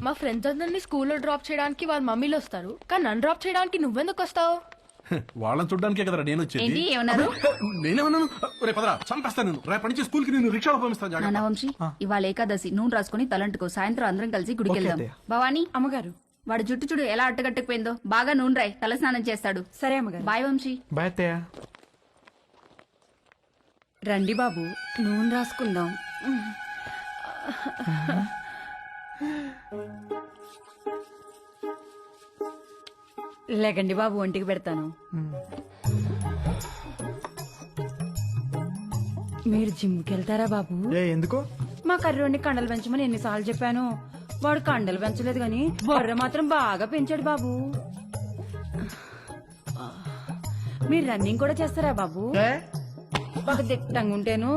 మా ఫ్రెండ్స్ అందరినీ స్కూల్లో డ్రాప్ చేయడానికి వాళ్ళ మమ్మీలు వస్తారు, కానీ నన్ను డ్రాప్ చేయడానికి నువ్వెందుకు వస్తావు? వాళ్ళని చూడడానికే కదరా నేను ఏంటి వచ్చేది. ఏమన్నారు? నేనేమన్నాను? రే పదరా, చంపేస్తాను నేను. రేపటి నుంచి స్కూల్ కి నేను రిక్షాలో పంపిస్తాను. జాగ్రత్త. నాన్న వంశీ, ఇవాళ ఏకాదశి, నూనె రాసుకుని తలంటుకో. సాయంత్రం అందరం కలిసి గుడికి వెళ్దాం. భవానీ అమ్మగారు వాడు జుట్టు చూడు ఎలా అట్టగట్టుకుపోయిందో. బాగా నూనె రాయి, తల స్నానం చేస్తాడు. సరే అమ్మగారు. బాయ్ వంశీ. బాయ్ అత్తయ్య. రండి బాబు, నూనె రాసుకుందాం. లేకండి బాబు, ఒంటికి పెడతాను. మీరు జిమ్కి వెళ్తారా బాబు? ఎందుకు? మా కర్రోడిని కండలు పెంచమని ఎన్నిసార్లు చెప్పాను. వాడు కండలు పెంచలేదు గాని బొర్ర మాత్రం బాగా పెంచాడు బాబు. మీరు రన్నింగ్ కూడా చేస్తారా బాబు? బాగా దిట్టంగా ఉంటేను.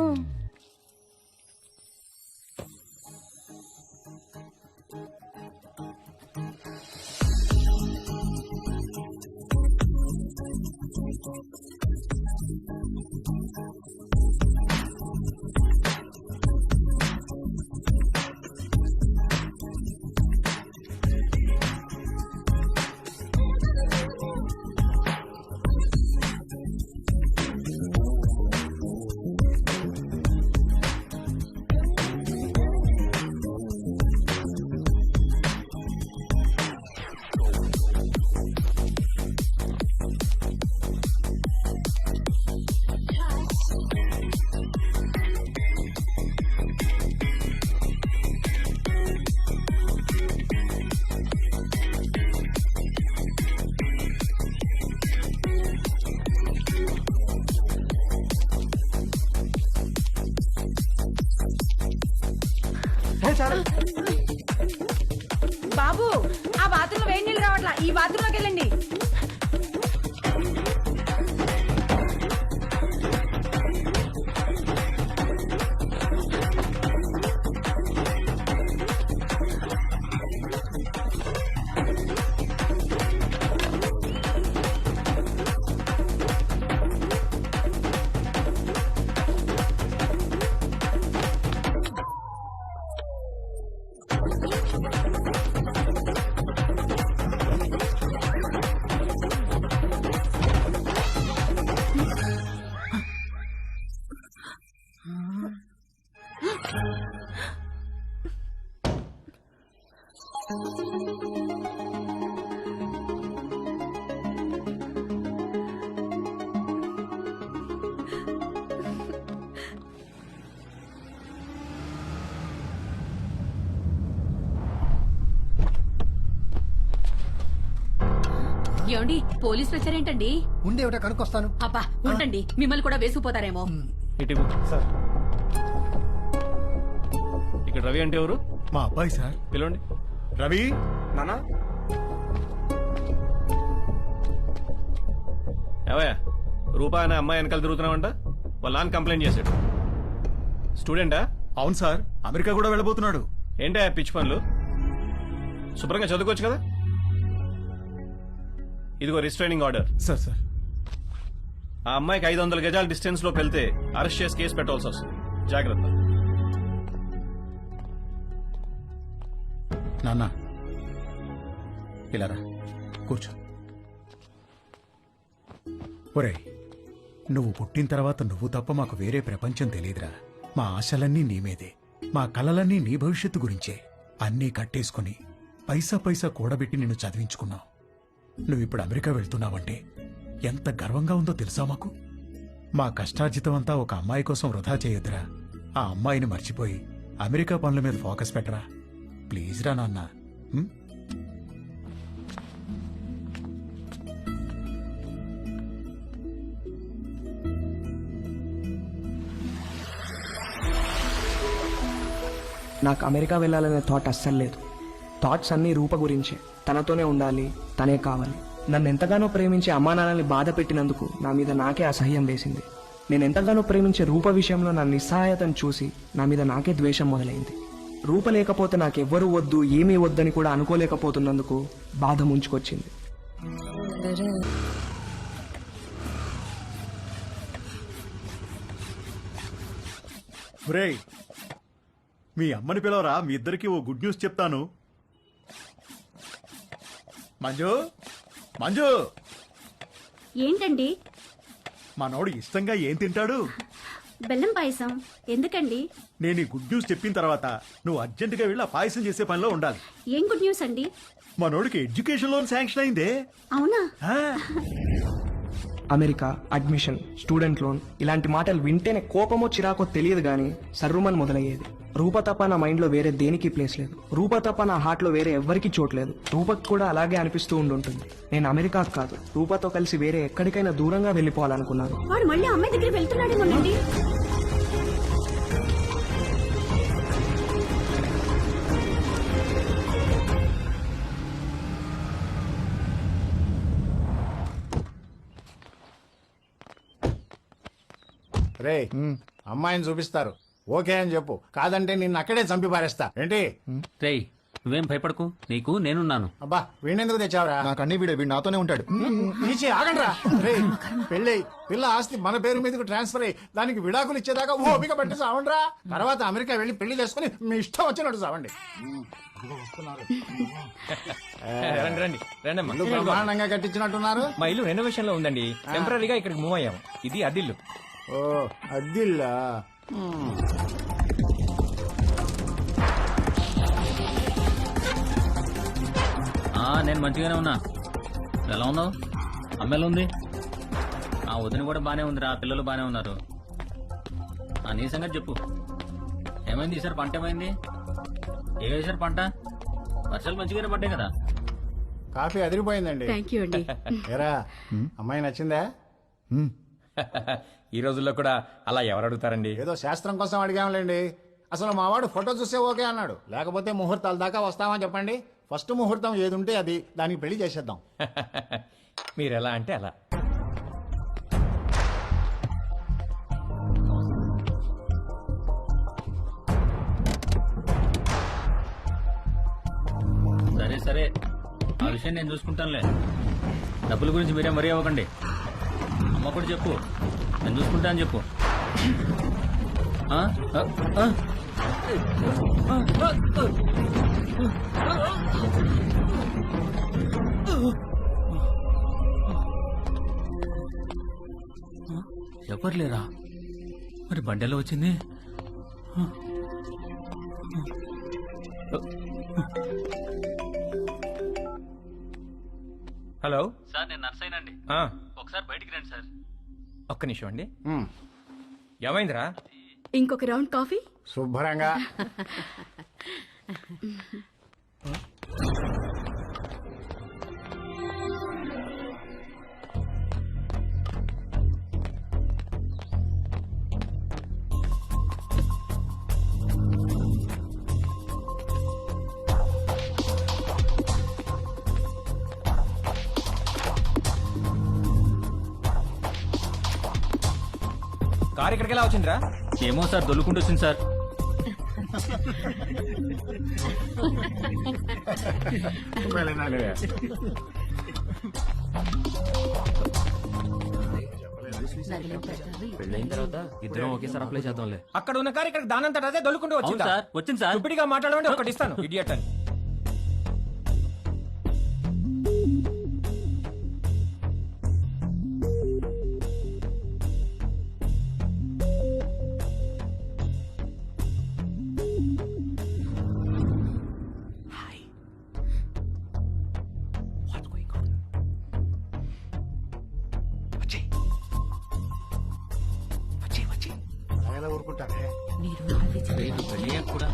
బాబు, ఆ బాత్రూమ్ వేడి నీళ్ళు రావట్లా, ఈ బాత్రూమ్ లోకి వెళ్ళండి. ఏమండి, పోలీసులు వచ్చారేంటండి? ఉండేవిట కనుక్కొస్తాను. అబ్బా ఉండండి, మిమ్మల్ని కూడా వేసుకుపోతారేమో. సార్, ఇక్కడ రవి అంటే ఎవరు? మా అబ్బాయి సార్. పిలవండి. రవి నానా ఏవయ్యా, రూపా అనే అమ్మాయి వెనకాల తిరుగుతున్నావంట. వాళ్ళ నాన్న కంప్లైంట్ చేశాడు. స్టూడెంటా? అవును సార్, అమెరికా కూడా వెళ్ళబోతున్నాడు. ఏంటా పిచ్చి పనులు? శుభ్రంగా చదువుకోవచ్చు కదా. ఇదిగో రిస్ట్రైనింగ్ ఆర్డర్. సార్ సార్, ఆ అమ్మాయికి 500 గజాల డిస్టెన్స్ లోకి వెళ్తే అరెస్ట్ చేసి కేసు పెట్టాల్సి వస్తుంది. జాగ్రత్త. నాన్న ఇలా రా, కూర్చో. ఒరే, నువ్వు పుట్టిన తర్వాత నువ్వు తప్ప మాకు వేరే ప్రపంచం తెలియదురా. మా ఆశలన్నీ నీ మీదే, మా కలలన్నీ నీ భవిష్యత్తు గురించే. అన్నీ కట్టేసుకుని పైసా పైసా కూడబెట్టి నిన్ను చదివించుకున్నావు. నువ్విప్పుడు అమెరికా వెళ్తున్నావంటే ఎంత గర్వంగా ఉందో తెలుసా మాకు. మా కష్టార్జితం అంతా ఒక అమ్మాయి కోసం వృధా చేయొద్దురా. ఆ అమ్మాయిని మర్చిపోయి అమెరికా పనుల మీద ఫోకస్ పెట్టరా. ప్లీజ్ రా నాన్న. నాకు అమెరికా వెళ్ళాలనే థాట్ అస్సలు లేదు. థాట్స్ అన్నీ రూప గురించే. తనతోనే ఉండాలి, తనే కావాలి. నన్ను ఎంతగానో ప్రేమించే అమ్మా నాన్నల్ని బాధ పెట్టినందుకు నా మీద నాకే అసహ్యం వేసింది. నేను ఎంతగానో ప్రేమించే రూప విషయంలో నా నిస్సహాయతను చూసి నా మీద నాకే ద్వేషం మొదలైంది. రూప లేకపోతే నాకెవ్వరూ వద్దు, ఏమీ వద్దని కూడా అనుకోలేకపోతున్నందుకు బాధ ముంచుకొచ్చింది. ఒరేయ్, మీ అమ్మని పిలవరా, మీ ఇద్దరికి ఓ గుడ్ న్యూస్ చెప్తాను. మంజు మంజు ఏంటండి? మనోడు ఇష్టంగా ఏం తింటాడు? బెల్లం పాయసం. ఎందుకండి? నేను ఈ గుడ్ న్యూస్ చెప్పిన తర్వాత నువ్వు అర్జెంటుగా వెళ్ళి ఆ పాయసం చేసే పనిలో ఉండాలి. ఏం గుడ్ న్యూస్ అండి? మనోడికి ఎడ్యుకేషన్ లోన్ శాంక్షన్ అయిందే. అవునా? ఆ, అమెరికా, అడ్మిషన్, స్టూడెంట్ లోన్ ఇలాంటి మాటలు వింటేనే కోపమో చిరాకో తెలియదు కానీ సర్రుమని మొదలయ్యేది. రూప తప్ప నా మైండ్లో వేరే దేనికి ప్లేస్ లేదు. రూప తప్ప నా హార్ట్లో వేరే ఎవ్వరికీ చోట్లేదు. రూపకి కూడా అలాగే అనిపిస్తూ ఉండుంటుంది. నేను అమెరికాకు కాదు, రూపతో కలిసి వేరే ఎక్కడికైనా దూరంగా వెళ్ళిపోవాలనుకున్నాను. వాడు మళ్ళీ అమ్మాయి దగ్గర వెళ్తున్నాడేమోనండి. రే అమ్మాయిని చూపిస్తారు, ఓకే అని చెప్పు. కాదంటే నిన్ను అక్కడే చంపి పారేస్తా. ఏంటి? రేయ్ నువ్వేం భయపడకు, నీకు నేనున్నాను. అబ్బా వీణెందుకు తెచ్చావురా? నాకు అన్ని వీడు నాతోనే ఉంటాడు. నీచి ఆగండ్రా. రే పెళ్ళి పిల్ల ఆస్తి మన పేరు మీదకి ట్రాన్స్ఫర్ అయ్యి దానికి విడాకులు ఇచ్చేదాకా ఓపిక పట్టి సావండ్రా. తర్వాత అమెరికా వెళ్ళి పెళ్లి చేసుకుని మీ ఇష్టం వచ్చినట్టు సావండి. రండి రండి రండి అమ్మా. ఇల్లు బ్రహ్మాండంగా కట్టించినట్టున్నారు. మా ఇల్లు రెనోవేషన్ లో ఉందండి, టెంపరీగా ఇక్కడికి మూవ్ అయ్యాము. ఇది అద్దిల్లు. ఓ అద్దిల్లా? నేను మంచిగానే ఉన్నా. ఎలా ఉన్నావు? అమ్మాయిలు ఉంది, ఆ వదిన కూడా బానే ఉందిరా, పిల్లలు బానే ఉన్నారు. నీ సంగతి చెప్పు, ఏమైంది ఈసారి? పంట ఏమైంది? ఏ వేసారు పంట? వర్షాలు మంచిగానే పడ్డాయి కదా. కాఫీ అదిరిపోయిందండి. థ్యాంక్ యూ అండి. ఏరా అమ్మాయి నచ్చిందా? ఈ రోజుల్లో కూడా అలా ఎవరు అడుగుతారండి? ఏదో శాస్త్రం కోసం అడిగాంలేండి. అసలు మావాడు ఫోటో చూస్తే ఓకే అన్నాడు. లేకపోతే ముహూర్తాల దాకా వస్తామని చెప్పండి. ఫస్ట్ ముహూర్తం ఏది ఉంటే అది, దానికి పెళ్లి చేసేద్దాం. మీరు ఎలా అంటే అలా. సరే సరే, ఆ విషయం నేను చూసుకుంటానులే. డబ్బుల గురించి మీరేం మరీ అవ్వకండి. అమ్మ కూడా చెప్పు, నేను చూసుకుంటా అని చెప్పు. ఎవరు లేరా? మరి బండెలో వచ్చింది? హలో సార్, నేను నర్సైనండి. ఒకసారి బయటికి రండి సార్. ఒక్క నిమిషం అండి. ఉమ్, ఏమైందిరా? ఇంకొక రౌండ్ కాఫీ. శుభ్రంగా. కారు ఇక్కడికి ఎలా వచ్చిందిరా? ఏమో సార్, దొల్లుకుంటూ వచ్చింది సార్. పెళ్ళైన తర్వాత ఇద్దరం ఒకేసారి అప్లై చేద్దాంలే. అక్కడ ఉన్న కారు ఇక్కడ దానంతట అదే దొల్లుకుంటూ వచ్చిందా? సార్, వచ్చింది సార్. ఇప్పటిగా మాట్లాడమంటే ఒకటి ఇస్తాను, ఇడియట్ అని. ఎలా ఊరుకుంటారే? కూడా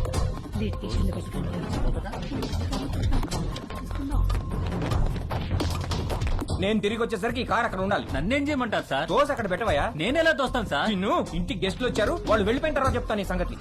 నేను తిరిగి వచ్చేసరికి ఈ కారు అక్కడ ఉండాలి. నన్నేం చేయమంటారు సార్? దోశ అక్కడ పెట్టవయ్యా. నేనెలా తోస్తాను సార్? నిన్ను ఇంటికి గెస్ట్లు వచ్చారు, వాళ్ళు వెళ్ళిపోయిన తర్వాత చెప్తాను ఈ సంగతి.